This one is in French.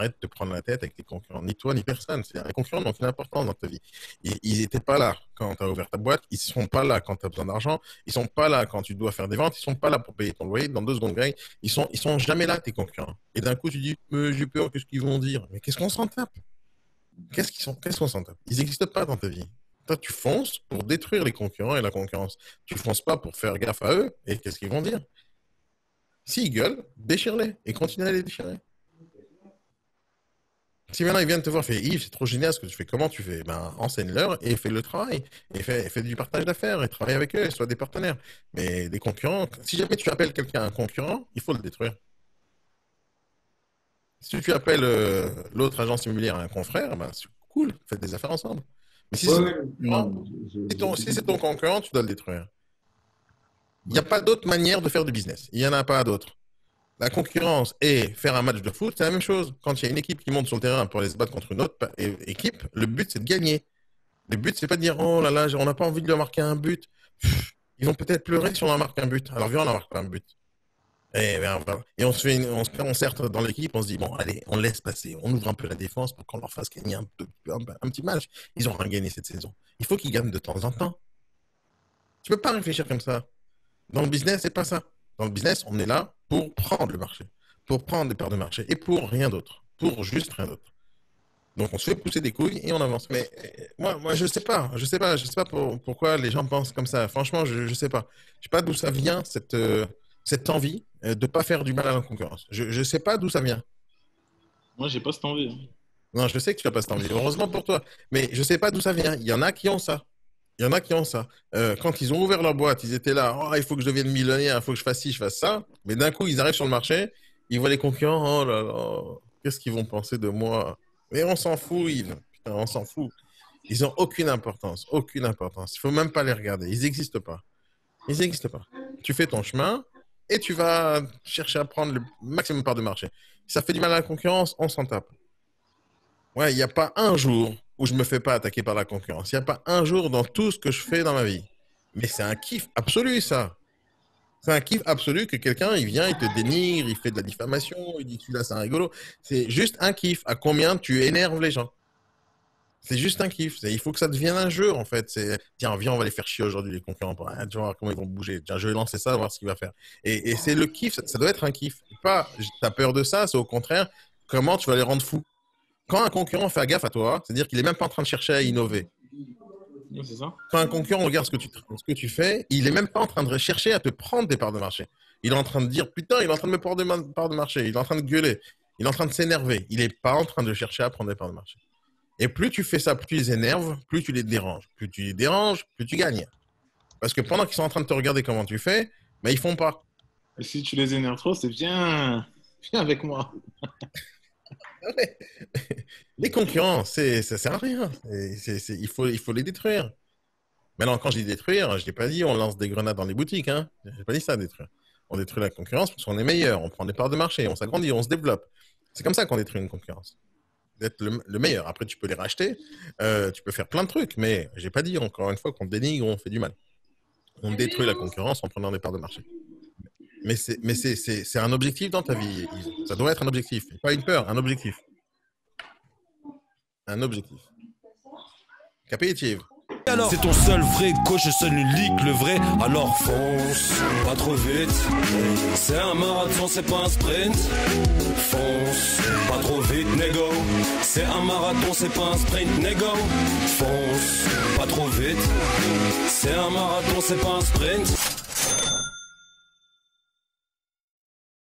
Arrête de te prendre la tête avec tes concurrents, ni toi, ni personne. Les concurrents n'ont aucune importance dans ta vie. Ils n'étaient pas là quand tu as ouvert ta boîte, ils ne sont pas là quand tu as besoin d'argent, ils ne sont pas là quand tu dois faire des ventes, ils ne sont pas là pour payer ton loyer dans 2 secondes, Greg. Ils sont jamais là, tes concurrents. Et d'un coup, tu dis, j'ai peur, qu'est-ce qu'ils vont dire? Mais qu'est-ce qu'on s'en tape? Qu'est-ce qu'on s'en tape? Ils n'existent pas dans ta vie. Toi, tu fonces pour détruire les concurrents et la concurrence. Tu fonces pas pour faire gaffe à eux. Et qu'est-ce qu'ils vont dire? S'ils gueulent, déchire-les et continue à les déchirer. Si maintenant ils viennent te voir, fait Yves, c'est trop génial ce que tu fais, comment tu fais? Ben, enseigne-leur et fais le travail. Et fais du partage d'affaires et travaille avec eux et sois des partenaires. Mais des concurrents, si jamais tu appelles quelqu'un un concurrent, il faut le détruire. Si tu appelles l'autre agence immobilière un confrère, ben, c'est cool, faites des affaires ensemble. Mais si c'est ton concurrent, tu dois le détruire. Il n'y a pas d'autre manière de faire du business. Il n'y en a pas d'autre. La concurrence et faire un match de foot, c'est la même chose. Quand il y a une équipe qui monte sur le terrain pour aller se battre contre une autre équipe, le but, c'est de gagner. Le but, c'est pas de dire, oh là là, on n'a pas envie de leur marquer un but. Ils vont peut-être pleurer si on leur marque un but. Alors viens, on leur marque un but. Et on se concerte dans l'équipe, on se dit, bon, allez, on laisse passer, on ouvre un peu la défense pour qu'on leur fasse gagner un petit match. Ils ont rien gagné cette saison. Il faut qu'ils gagnent de temps en temps. Tu peux pas réfléchir comme ça. Dans le business, c'est pas ça. Dans le business, on est là pour prendre le marché, pour prendre des parts de marché et pour rien d'autre, pour juste rien d'autre. Donc on se fait pousser des couilles et on avance. Mais moi je sais pas pourquoi les gens pensent comme ça. Franchement, je sais pas. Je sais pas d'où ça vient cette envie de pas faire du mal à la concurrence. Je sais pas d'où ça vient. Moi, j'ai pas cette envie. Non, je sais que tu n'as pas cette envie. Heureusement pour toi. Mais je sais pas d'où ça vient. Il y en a qui ont ça. Quand ils ont ouvert leur boîte, ils étaient là, oh, il faut que je devienne millionnaire, il faut que je fasse ci, je fasse ça. Mais d'un coup, ils arrivent sur le marché, ils voient les concurrents, oh là là, qu'est-ce qu'ils vont penser de moi? Mais on s'en fout, Yves. Putain, on s'en fout. Ils n'ont aucune importance, aucune importance. Il ne faut même pas les regarder. Ils n'existent pas. Ils n'existent pas. Tu fais ton chemin et tu vas chercher à prendre le maximum de parts de marché. Si ça fait du mal à la concurrence, on s'en tape. Ouais, il n'y a pas un jour où je ne me fais pas attaquer par la concurrence. Il n'y a pas un jour dans tout ce que je fais dans ma vie. Mais c'est un kiff absolu, ça. C'est un kiff absolu que quelqu'un, il vient, il te dénigre, il fait de la diffamation, il dit celui-là, c'est un rigolo. C'est juste un kiff. À combien tu énerves les gens? C'est juste un kiff. Il faut que ça devienne un jeu, en fait. Tiens, viens, on va les faire chier aujourd'hui, les concurrents. Tu vas voir comment ils vont bouger. Tiens, je vais lancer ça, voir ce qu'il va faire. Et c'est le kiff. Ça doit être un kiff. Pas, t'as peur de ça, c'est au contraire, comment tu vas les rendre fous. Quand un concurrent fait gaffe à toi, c'est-à-dire qu'il n'est même pas en train de chercher à innover. Oui, c'est ça. Quand un concurrent regarde ce que tu fais, il n'est même pas en train de chercher à te prendre des parts de marché. Il est en train de dire, putain, il est en train de me prendre des parts de marché. Il est en train de gueuler. Il est en train de s'énerver. Il n'est pas en train de chercher à prendre des parts de marché. Et plus tu fais ça, plus tu les énerves, plus tu les déranges. Plus tu les déranges, plus tu gagnes. Parce que pendant qu'ils sont en train de te regarder comment tu fais, ils font pas. Et si tu les énerves trop, c'est viens avec moi. Les concurrents, ça sert à rien. Il faut les détruire. Maintenant, quand je dis détruire, je n'ai pas dit on lance des grenades dans les boutiques. Hein. Je n'ai pas dit ça, détruire. On détruit la concurrence parce qu'on est meilleur. On prend des parts de marché, on s'agrandit, on se développe. C'est comme ça qu'on détruit une concurrence. D'être le meilleur. Après, tu peux les racheter. Tu peux faire plein de trucs. Mais je n'ai pas dit, encore une fois, qu'on dénigre ou on fait du mal. On détruit la concurrence en prenant des parts de marché. Mais c'est un objectif dans ta vie. Ça doit être un objectif. Pas une peur, un objectif. Un objectif. Capite? C'est ton seul vrai coach, le seul unique, le vrai. Alors fonce, pas trop vite. C'est un marathon, c'est pas un sprint. Fonce, pas trop vite, négo. C'est un marathon, c'est pas un sprint, négo. Fonce, pas trop vite. C'est un marathon, c'est pas un sprint.